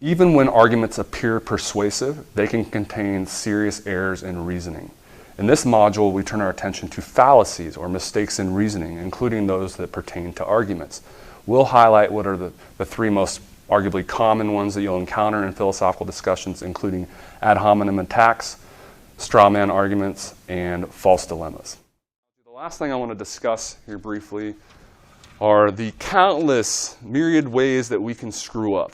Even when arguments appear persuasive, they can contain serious errors in reasoning. In this module, we turn our attention to fallacies or mistakes in reasoning, including those that pertain to arguments. We'll highlight what are the three most arguably common ones that you'll encounter in philosophical discussions, including ad hominem attacks, straw man arguments, and false dilemmas. The last thing I want to discuss here briefly are the countless myriad ways that we can screw up.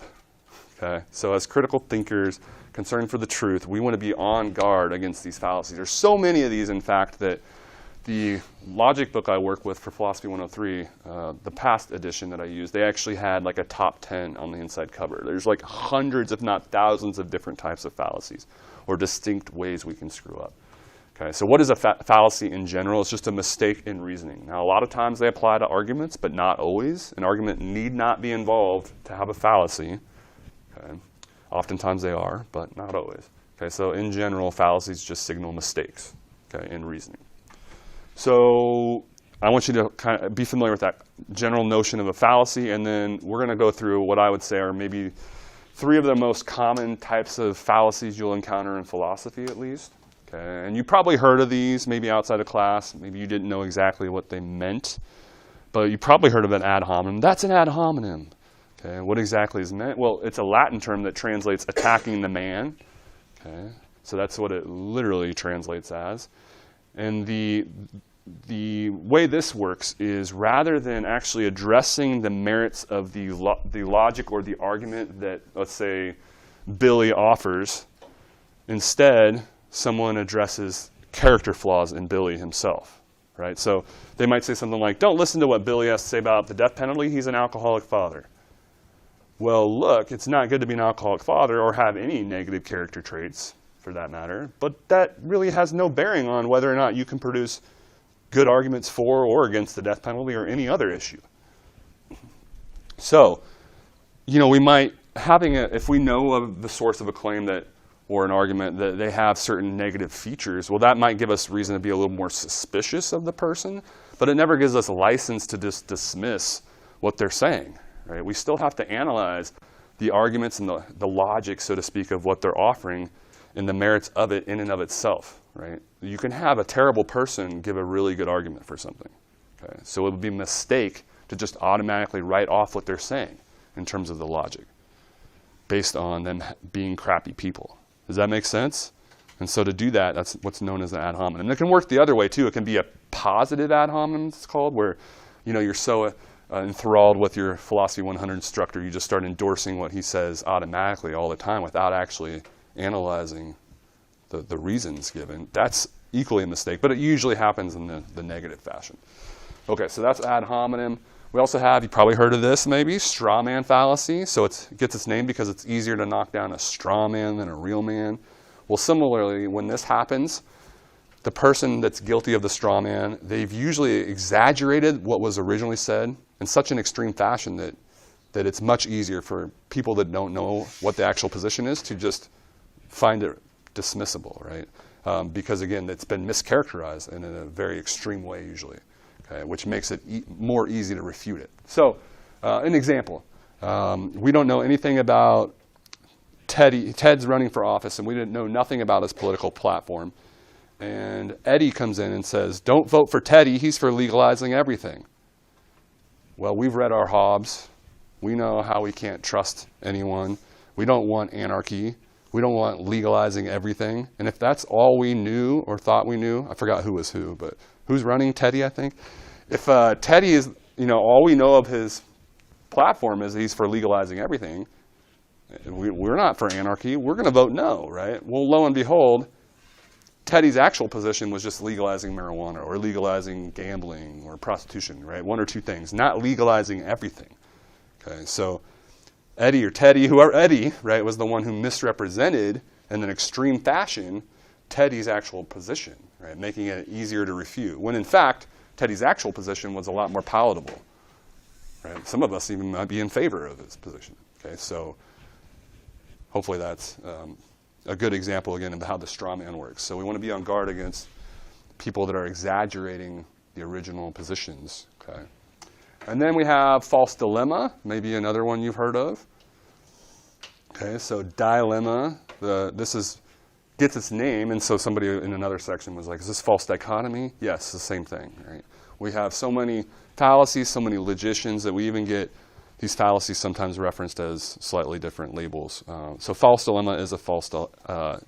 Okay? So as critical thinkers, concerned for the truth, we want to be on guard against these fallacies. There's so many of these, in fact, that the logic book I work with for Philosophy 103, the past edition that I used, they actually had like a top 10 on the inside cover. There's like hundreds, if not thousands, of different types of fallacies or distinct ways we can screw up. Okay, so what is a fallacy in general? It's just a mistake in reasoning. Now, a lot of times they apply to arguments, but not always. An argument need not be involved to have a fallacy. Okay. Oftentimes they are, but not always. Okay, so in general, fallacies just signal mistakes, okay, in reasoning. So I want you to kind of be familiar with that general notion of a fallacy, and then we're going to go through what I would say are maybe three of the most common types of fallacies you'll encounter in philosophy, at least. Okay, and you probably heard of these, maybe outside of class. Maybe you didn't know exactly what they meant, but you probably heard of an ad hominem. That's an ad hominem. Okay, what exactly is meant? Well, it's a Latin term that translates attacking the man. Okay, so that's what it literally translates as. And the way this works is rather than actually addressing the merits of the logic or the argument that, let's say, Billy offers, instead, someone addresses character flaws in Billy himself. Right? So they might say something like, don't listen to what Billy has to say about the death penalty. He's an alcoholic father. Well, look, it's not good to be an alcoholic father or have any negative character traits, for that matter, but that really has no bearing on whether or not you can produce good arguments for or against the death penalty or any other issue. So, you know, we might, if we know of the source of a claim that, or an argument that they have certain negative features, well, that might give us reason to be a little more suspicious of the person, but it never gives us a license to just dismiss what they're saying. Right? We still have to analyze the arguments and the logic, so to speak, of what they're offering and the merits of it in and of itself. Right? You can have a terrible person give a really good argument for something. Okay? So it would be a mistake to just automatically write off what they're saying in terms of the logic based on them being crappy people. Does that make sense? And so to do that, that's what's known as an ad hominem. And it can work the other way too. It can be a positive ad hominem, it's called, where you're so enthralled with your Philosophy 100 instructor, you just start endorsing what he says automatically all the time without actually analyzing the reasons given. That's equally a mistake, but it usually happens in the negative fashion. Okay, so that's ad hominem. We also have, you probably heard of this maybe, straw man fallacy. So it gets its name because it's easier to knock down a straw man than a real man. Well, similarly, when this happens, the person that's guilty of the straw man, they've usually exaggerated what was originally said in such an extreme fashion that it's much easier for people that don't know what the actual position is to just find it dismissible, right? Because again, it's been mischaracterized and in a very extreme way usually, okay, which makes it more easy to refute it. So an example, we don't know anything about Ted's running for office and we didn't know nothing about his political platform. And Eddie comes in and says, don't vote for Teddy, he's for legalizing everything. Well, we've read our Hobbes. We know how we can't trust anyone. We don't want anarchy. We don't want legalizing everything. And if that's all we knew or thought we knew, I forgot who was who, but who's running? Teddy, I think. If Teddy is, all we know of his platform is he's for legalizing everything, we're not for anarchy. We're going to vote no, right? Well, lo and behold, Teddy's actual position was just legalizing marijuana or legalizing gambling or prostitution, right? One or two things, not legalizing everything. Okay, so Eddie or Teddy, whoever, Eddie, right, was the one who misrepresented in an extreme fashion Teddy's actual position, right, making it easier to refute. When in fact, Teddy's actual position was a lot more palatable, right? Some of us even might be in favor of his position. Okay, so hopefully that's a good example, again, of how the straw man works. So we want to be on guard against people that are exaggerating the original positions. Okay. And then we have false dilemma, maybe another one you've heard of. Okay, so dilemma, gets its name, and so somebody in another section was like, is this false dichotomy? Yes, it's the same thing, right? We have so many fallacies, so many logicians that we even get these fallacies sometimes referenced as slightly different labels. So false dilemma is a false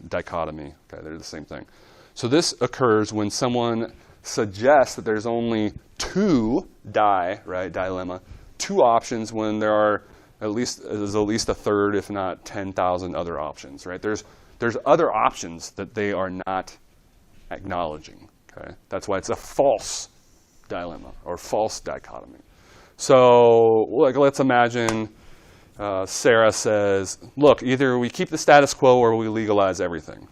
dichotomy. Okay, they're the same thing. So this occurs when someone suggests that there's only two dilemma, two options when there are at least a third, if not 10,000 other options, right? There's other options that they are not acknowledging, okay? That's why it's a false dilemma or false dichotomy. So like, let's imagine Sarah says, look, either we keep the status quo or we legalize everything.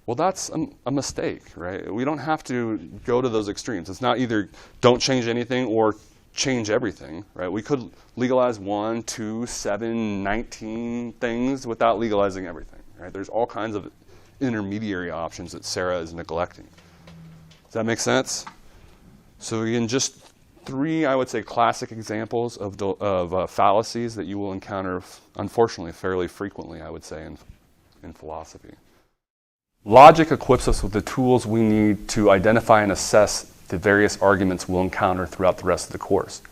Well, that's a mistake, right? We don't have to go to those extremes. It's not either don't change anything or change everything, right? We could legalize 1, 2, 7, 19 things without legalizing everything, right? There's all kinds of intermediary options that Sarah is neglecting. Does that make sense? So again, just 3, I would say, classic examples of fallacies that you will encounter, unfortunately, fairly frequently, I would say, in philosophy. Logic equips us with the tools we need to identify and assess the various arguments we'll encounter throughout the rest of the course.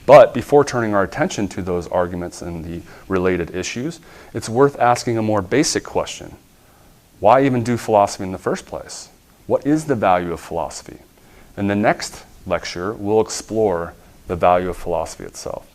But before turning our attention to those arguments and the related issues, it's worth asking a more basic question. Why even do philosophy in the first place? What is the value of philosophy? In the next lecture, we'll explore the value of philosophy itself.